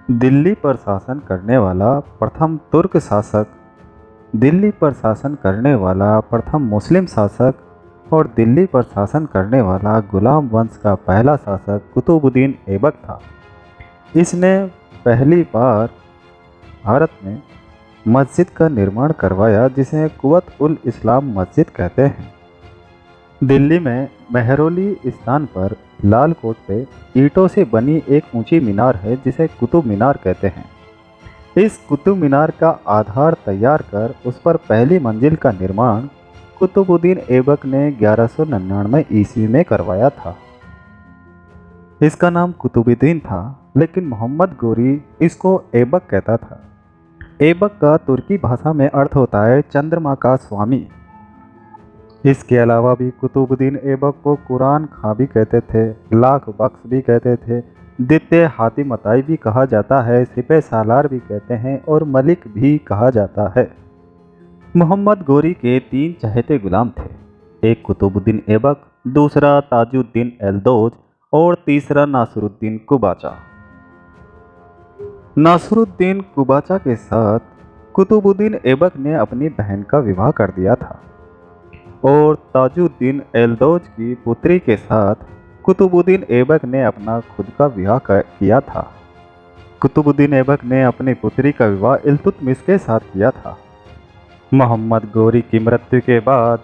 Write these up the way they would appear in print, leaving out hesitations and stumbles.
दिल्ली पर शासन करने वाला प्रथम तुर्क शासक, दिल्ली पर शासन करने वाला प्रथम मुस्लिम शासक और दिल्ली पर शासन करने वाला गुलाम वंश का पहला शासक कुतुबुद्दीन ऐबक था। इसने पहली बार भारत में मस्जिद का निर्माण करवाया, जिसे कुवत उल इस्लाम मस्जिद कहते हैं। दिल्ली में मेहरौली स्थान पर लाल कोट पे ईंटों से बनी एक ऊंची मीनार है, जिसे कुतुब मीनार कहते हैं। इस कुतुब मीनार का आधार तैयार कर उस पर पहली मंजिल का निर्माण कुतुबुद्दीन ऐबक ने 1199 ईस्वी में करवाया था। इसका नाम कुतुबुद्दीन था, लेकिन मोहम्मद गोरी इसको ऐबक कहता था। ऐबक का तुर्की भाषा में अर्थ होता है चंद्रमा का स्वामी। इसके अलावा भी कुतुबुद्दीन ऐबक को कुरान खां भी कहते थे, लाख बख्श भी कहते थे, द्वितीय हातिमताई भी कहा जाता है, सिपह सालार भी कहते हैं और मलिक भी कहा जाता है। मोहम्मद गोरी के 3 चहेते गुलाम थे, एक कुतुबुद्दीन ऐबक, दूसरा ताजुद्दीन एल्दोज और तीसरा नासरुद्दीन कुबाचा। नासरुद्दीन कुबाचा के साथ कुतुबुद्दीन ऐबक ने अपनी बहन का विवाह कर दिया था और ताजुद्दीन एल्दौज की पुत्री के साथ कुतुबुद्दीन ऐबक ने अपना खुद का विवाह किया था। कुतुबुद्दीन ऐबक ने अपनी पुत्री का विवाह इल्तुतमिश के साथ किया था। मोहम्मद गोरी की मृत्यु के बाद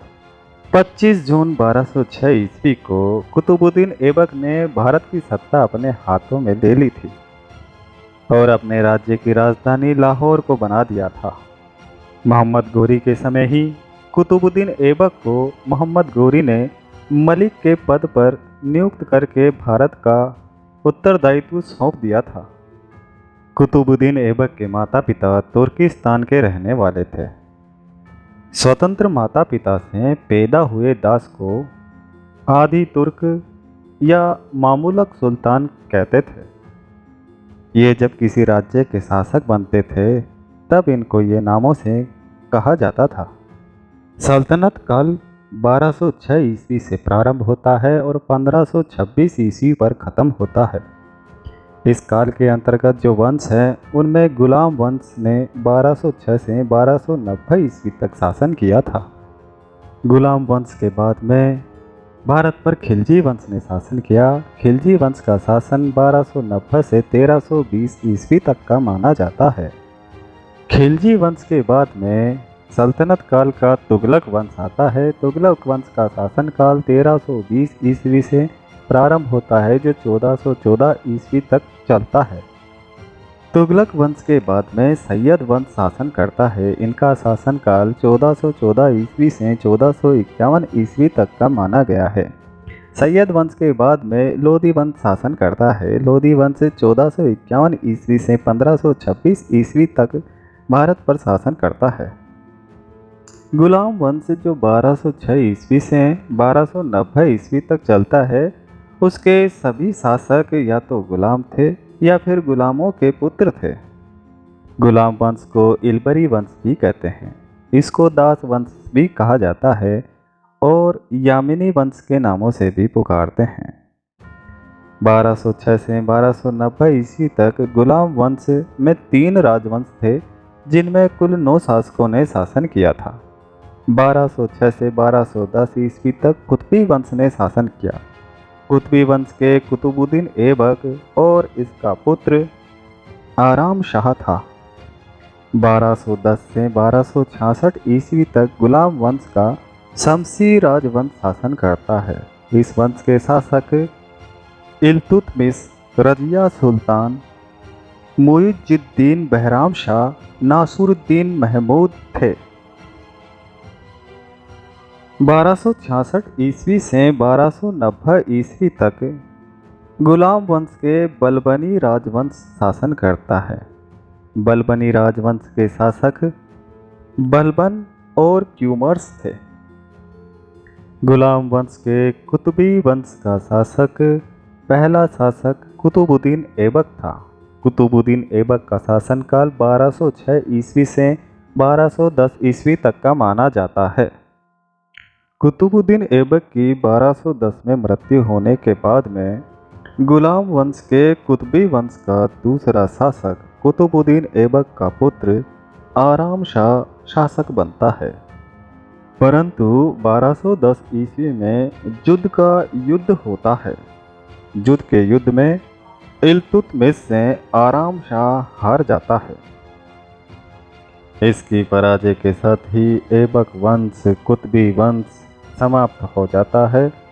25 जून 1206 ईस्वी को कुतुबुद्दीन ऐबक ने भारत की सत्ता अपने हाथों में ले ली थी और अपने राज्य की राजधानी लाहौर को बना दिया था। मोहम्मद गोरी के समय ही कुतुबुद्दीन ऐबक को मोहम्मद गोरी ने मलिक के पद पर नियुक्त करके भारत का उत्तरदायित्व सौंप दिया था। कुतुबुद्दीन ऐबक के माता पिता तुर्किस्तान के रहने वाले थे। स्वतंत्र माता पिता से पैदा हुए दास को आदि तुर्क या मामूलक सुल्तान कहते थे। ये जब किसी राज्य के शासक बनते थे तब इनको ये नामों से कहा जाता था। सल्तनत काल 1206 ईस्वी से प्रारंभ होता है और 1526 ईस्वी पर ख़त्म होता है। इस काल के अंतर्गत जो वंश हैं उनमें गुलाम वंश ने 1206 से 1290 ईस्वी तक शासन किया था। गुलाम वंश के बाद में भारत पर खिलजी वंश ने शासन किया। खिलजी वंश का शासन 1290 से 1320 ईस्वी तक का माना जाता है। खिलजी वंश के बाद में सल्तनत काल का तुगलक वंश आता है। तुगलक वंश का शासनकाल 1320 ईस्वी से प्रारंभ होता है, जो 1414 ईस्वी तक चलता है। तुगलक वंश के बाद में सैयद वंश शासन करता है। इनका शासनकाल 1414 ईस्वी से 1451 ईस्वी तक का माना गया है। सैयद वंश के बाद में लोदी वंश शासन करता है। लोदी वंश 1451 ईस्वी से 1526 ईस्वी तक भारत पर शासन करता है। गुलाम वंश जो 1206 ईस्वी से 1290 ईस्वी तक चलता है, उसके सभी शासक या तो गुलाम थे या फिर गुलामों के पुत्र थे। गुलाम वंश को इलबरी वंश भी कहते हैं। इसको दास वंश भी कहा जाता है और यामिनी वंश के नामों से भी पुकारते हैं। 1206 से 1290 ईस्वी तक गुलाम वंश में 3 राजवंश थे, जिनमें कुल 9 शासकों ने शासन किया था। 1206 से 1210 ईस्वी तक कुतुबी वंश ने शासन किया। कुतुबी वंश के कुतुबुद्दीन ऐबक और इसका पुत्र आराम शाह था। 1210 से 1266 ईस्वी तक गुलाम वंश का शमसी राजवंश शासन करता है। इस वंश के शासक इल्तुतमिश, रजिया सुल्तान, मुइजुद्दीन बहराम शाह, नासुरुद्दीन महमूद थे। 1266 ईस्वी से 1290 ईस्वी तक गुलाम वंश के बलबनी राजवंश शासन करता है। बलबनी राजवंश के शासक बलबन और क्यूमर्स थे। गुलाम वंश के कुतुबी वंश का शासक पहला शासक कुतुबुद्दीन ऐबक था। कुतुबुद्दीन ऐबक का शासनकाल 1206 ईस्वी से 1210 ईस्वी तक का माना जाता है। कुतुबुद्दीन ऐबक की 1210 में मृत्यु होने के बाद में गुलाम वंश के कुतुबी वंश का दूसरा शासक कुतुबुद्दीन ऐबक का पुत्र आराम शाह शासक बनता है। परंतु 1210 ईस्वी में युद्ध होता है। युद्ध के युद्ध में इल्तुतमिश से आराम शाह हार जाता है। इसकी पराजय के साथ ही ऐबक वंश कुतुबी वंश समाप्त हो जाता है